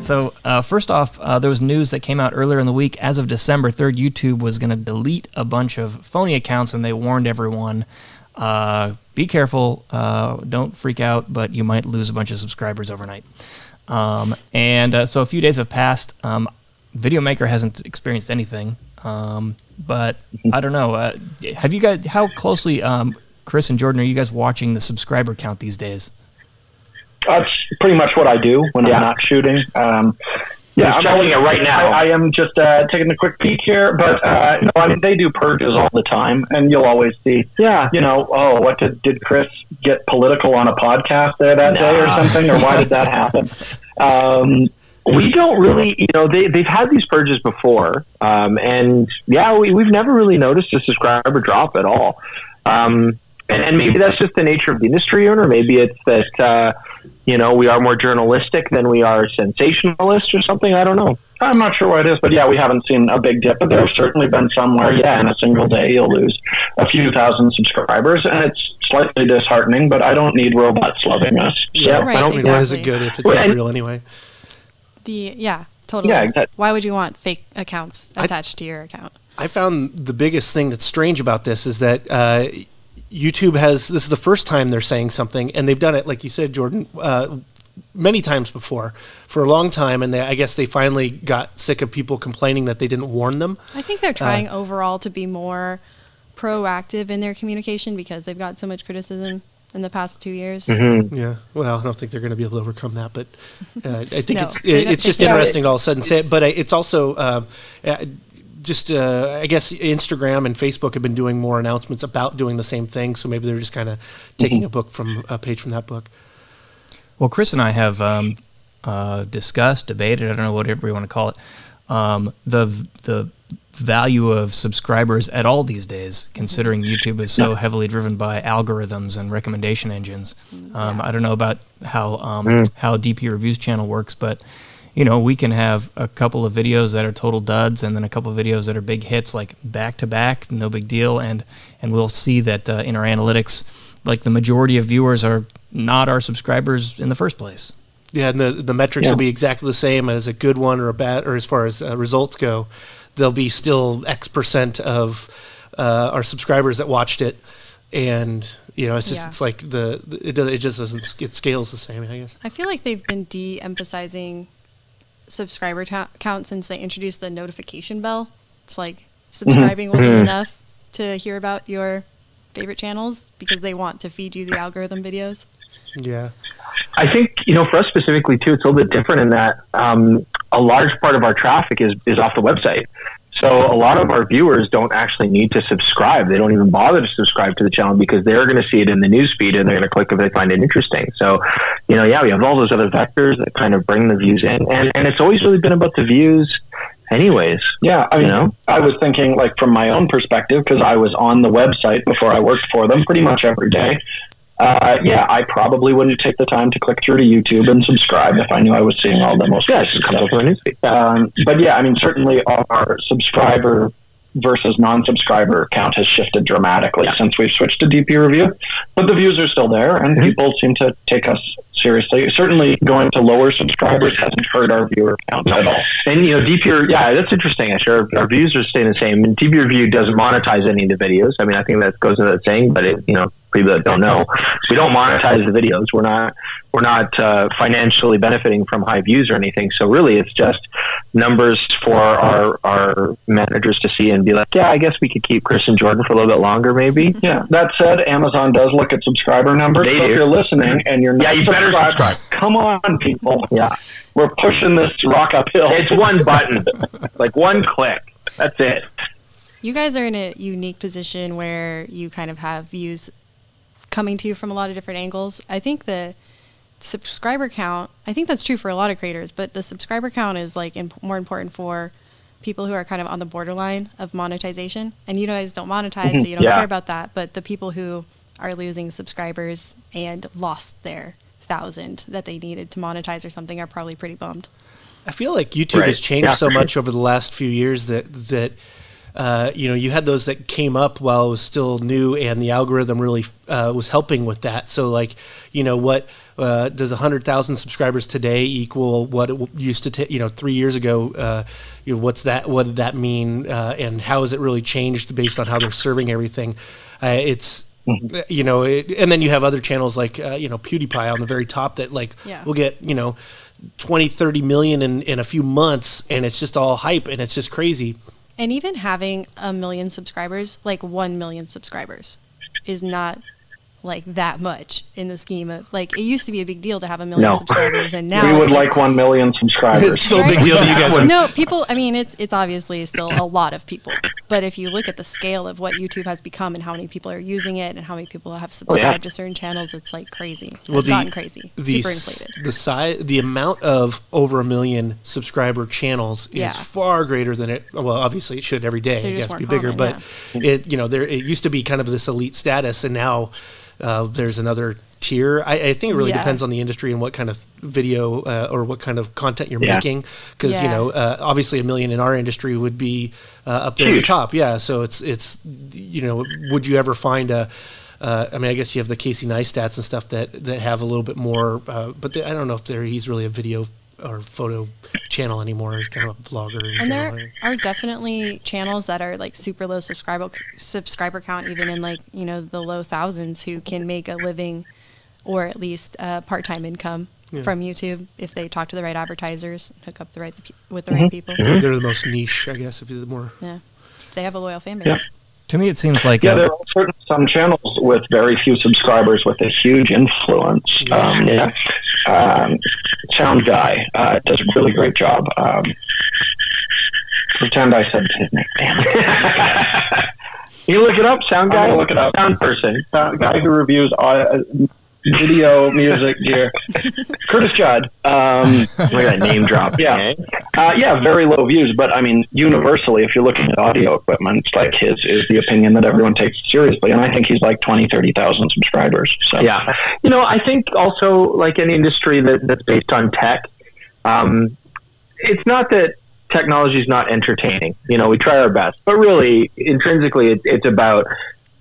So first off, there was news that came out earlier in the week. As of December 3rd, YouTube was going to delete a bunch of phony accounts, and they warned everyone, be careful, don't freak out, but you might lose a bunch of subscribers overnight. So a few days have passed. Videomaker hasn't experienced anything, but I don't know. Have you guys? How closely, Chris and Jordan, are you guys watching the subscriber count these days? That's pretty much what I do when I'm not shooting. Yeah, I'm checking it right now. I am just taking a quick peek here, but no, I mean, they do purges all the time, and you'll always see, you know, oh, what did Chris get political on a podcast there that day or something, or why did that happen? We don't really, you know, they've had these purges before, and yeah, we've never really noticed a subscriber drop at all. And maybe that's just the nature of the industry, or maybe it's that, you know, we are more journalistic than we are sensationalist or something. I don't know. I'm not sure what it is, but yeah, we haven't seen a big dip. But there have certainly been some where, in a single day, you'll lose a few thousand subscribers, and it's slightly disheartening, but I don't need robots loving us. So Yeah, right, I don't exactly. Why is it good if it's not real anyway? Totally. Yeah, exactly. Why would you want fake accounts attached to your account? I found the biggest thing that's strange about this is that YouTube this is the first time they're saying something, and they've done it, like you said, Jordan, many times before for a long time, and I guess they finally got sick of people complaining that they didn't warn them. I think they're trying overall to be more proactive in their communication because they've got so much criticism in the past 2 years. Yeah, well, I don't think they're going to be able to overcome that, but I think it's just interesting to all of a sudden say it. But it's also I guess Instagram and Facebook have been doing more announcements about doing the same thing, so maybe they're just kind of taking a page from that book. Well, Chris and I have discussed, debated, I don't know, whatever you want to call it, the value of subscribers at all these days, considering YouTube is so heavily driven by algorithms and recommendation engines. I don't know about how DP Reviews channel works, but you know, we can have a couple of videos that are total duds and then a couple of videos that are big hits, like back to back, no big deal, and we'll see that in our analytics, like the majority of viewers are not our subscribers in the first place. Yeah, and the metrics will be exactly the same as a good one or a bad, or as far as results go, there'll be still X% of our subscribers that watched it, and you know, it's just it's like it just doesn't, it scales the same, I guess. I feel like they've been de-emphasizing subscriber count since they introduced the notification bell. It's like subscribing wasn't enough to hear about your favorite channels because they want to feed you the algorithm videos. Yeah. I think, you know, for us specifically too, it's a little bit different in that a large part of our traffic is off the website. So a lot of our viewers don't actually need to subscribe. They don't even bother to subscribe to the channel because they're going to see it in the newsfeed and they're going to click if they find it interesting. So, you know, we have all those other vectors that kind of bring the views in. And it's always really been about the views anyways. Yeah, I mean, I was thinking, like, from my own perspective, because I was on the website before I worked for them pretty much every day. I probably wouldn't take the time to click through to YouTube and subscribe if I knew I was seeing all the most recent stuff. But yeah, I mean, certainly our subscriber versus non-subscriber count has shifted dramatically since we've switched to DP Review. But the views are still there, and people seem to take us seriously. Certainly going to lower subscribers hasn't hurt our viewer count at all. And, you know, DP, that's interesting. Actually, our views are staying the same. And DP Review doesn't monetize any of the videos. I mean, I think that goes without saying, but it, you know, people that don't know, we don't monetize the videos. We're not financially benefiting from high views or anything. So really, it's just numbers for our managers to see and be like, yeah, I guess we could keep Chris and Jordan for a little bit longer, maybe. Yeah. That said, Amazon does look at subscriber numbers. So if you're listening and you're not you better subscribe. Come on, people. Yeah, we're pushing this rock uphill. It's one button, like one click. That's it. You guys are in a unique position where you kind of have views coming to you from a lot of different angles. I think the subscriber count, I think that's true for a lot of creators, but the subscriber count is like more important for people who are kind of on the borderline of monetization. And you guys don't monetize, so you don't care about that. But the people who are losing subscribers and lost their 1,000 that they needed to monetize or something are probably pretty bummed. I feel like YouTube has changed so much over the last few years that you know, you had those that came up while it was still new, and the algorithm really was helping with that. So, like, you know, what does 100,000 subscribers today equal what it used to take, you know, 3 years ago? You know, what's that? What did that mean? And how has it really changed based on how they're serving everything? It's you know, and then you have other channels like you know, PewDiePie on the very top that like will get, you know, 20, 30 million in a few months, and it's just all hype, and it's just crazy. And even having 1 million subscribers, like 1 million subscribers, is not like that much in the scheme of, like, it used to be a big deal to have 1 million subscribers, and now we would like 1 million subscribers. It's still a big deal to you guys. No, people, I mean, it's obviously still a lot of people, but if you look at the scale of what YouTube has become and how many people are using it and how many people have subscribed to certain channels, it's like crazy. It's gotten crazy. Super inflated. The amount of over 1 million subscriber channels is far greater than it. Well, obviously it should every day. I guess be bigger, but it, you know, it used to be kind of this elite status, and now there's another tier. I think it really depends on the industry and what kind of video or what kind of content you're making, because you know, obviously 1 million in our industry would be up there at the top. Yeah, so it's you know, would you ever find a I mean, I guess you have the Casey Neistats and stuff that have a little bit more, but I don't know if he's really a video or photo channel anymore. He's kind of a vlogger. And there are definitely channels that are like super low subscriber count, even in, like, you know, the low thousands, who can make a living or at least part-time income from YouTube if they talk to the right advertisers, hook up with the right people. They're the most niche, I guess, if you're more. Yeah, they have a loyal fan base. To me, it seems like there are some channels with very few subscribers with a huge influence. Sound Guy does a really great job. Pretend I said his name. Damn. You look it up, Sound Guy. Look it up. Sound person, guy who reviews video, music, gear. Curtis Judd. Look at that name drop. Yeah. Very low views, but I mean, universally, if you're looking at audio equipment, it's like his is the opinion that everyone takes seriously. And I think he's like 20, 30,000 subscribers. So, yeah. You know, I think also, like any industry that's based on tech, it's not that technology is not entertaining. You know, we try our best, but really, intrinsically, it's about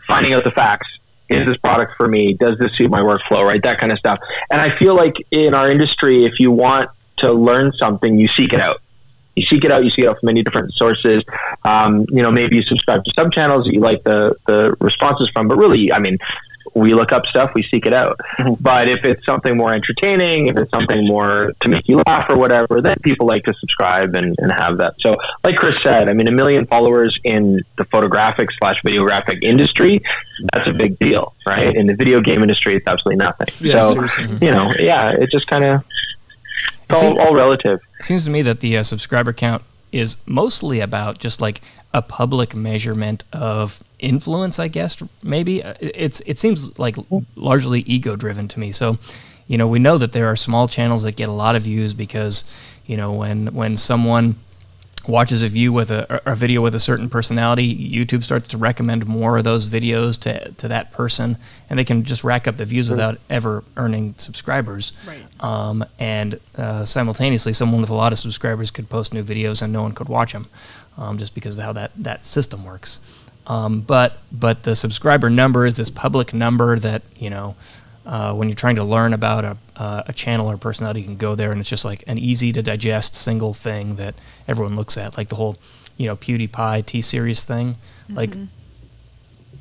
finding out the facts. Is this product for me? Does this suit my workflow? Right, that kind of stuff. And I feel like in our industry, if you want to learn something, you seek it out. You seek it out from many different sources. You know, maybe you subscribe to some channels that you like the responses from, but really, I mean, we look up stuff, we seek it out. But if it's something more entertaining, if it's something more to make you laugh or whatever, then people like to subscribe and have that. So like Chris said, I mean, 1 million followers in the photographic/videographic industry, that's a big deal, right? In the video game industry, it's absolutely nothing. So, you know, it just kind of, it's all relative. It seems to me that the subscriber count is mostly about just like a public measurement of influence, I guess, maybe. It seems like largely ego-driven to me. So, you know, we know that there are small channels that get a lot of views because, you know, when someone watches a video with a certain personality, YouTube starts to recommend more of those videos to that person, and they can just rack up the views without ever earning subscribers. Right. And simultaneously, someone with a lot of subscribers could post new videos and no one could watch them, just because of how that system works. But the subscriber number is this public number that, you know, when you're trying to learn about a channel or personality, you can go there, and it's just like an easy to digest single thing that everyone looks at, like the whole, you know, PewDiePie T-Series thing. Like,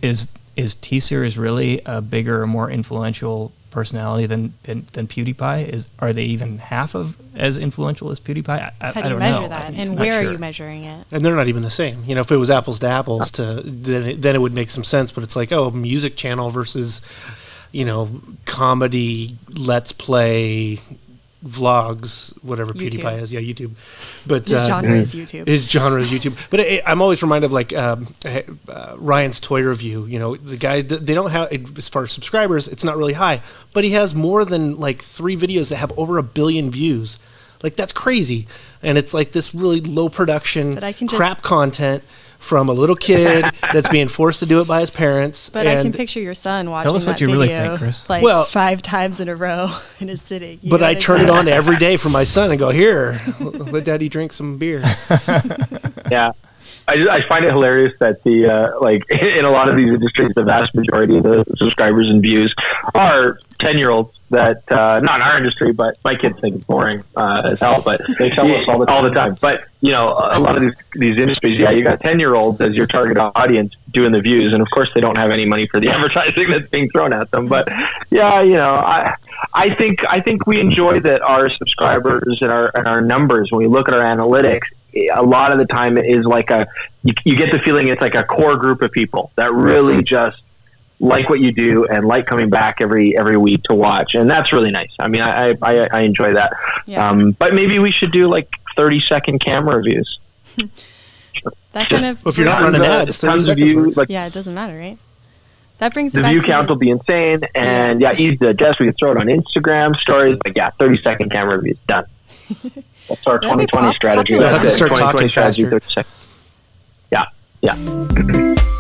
is T-Series really a bigger or more influential personality than PewDiePie? Are they even half of as influential as PewDiePie? How do you measure that, and where are you measuring it? And they're not even the same. You know, if it was apples to apples, then it would make some sense. But it's like, oh, music channel versus, you know, comedy, let's play, vlogs, whatever YouTube. PewDiePie is. Yeah, YouTube. But his genre is YouTube. His genre is YouTube. But I'm always reminded of like Ryan's Toy Review. You know, the guy, they don't have, as far as subscribers, it's not really high. But he has more than like 3 videos that have over 1 billion views. Like, that's crazy. And it's like this really low production, crap content from a little kid that's being forced to do it by his parents. But I can picture your son watching Tell us what you really think, Chris. Like 5 times in a row in his sitting. But I turn it on every day for my son and go, here, let daddy drink some beer. Yeah. I find it hilarious that the like in a lot of these industries, the vast majority of the subscribers and views are 10-year-olds that not in our industry, but my kids think it's boring as hell. But They tell us all the time. But you know, a lot of these industries, yeah, you got 10-year-olds as your target audience doing the views, and of course they don't have any money for the advertising that's being thrown at them. But yeah, you know, I think we enjoy that our subscribers and our numbers, when we look at our analytics, a lot of the time it is like you get the feeling it's like a core group of people that really just like what you do and like coming back every week to watch, and that's really nice. I mean, I enjoy that. Yeah. But maybe we should do like 30-second camera reviews. That kind of. Well, if you're not running ads, 30 seconds works. Like, yeah, it doesn't matter, right? That brings it the back view to count will be insane, and yeah, easy to adjust. We can throw it on Instagram stories. Like, yeah, 30-second camera reviews done. That's our 2020 strategy. We'll have to start 2020 talking strategy, faster. 30 seconds. Yeah.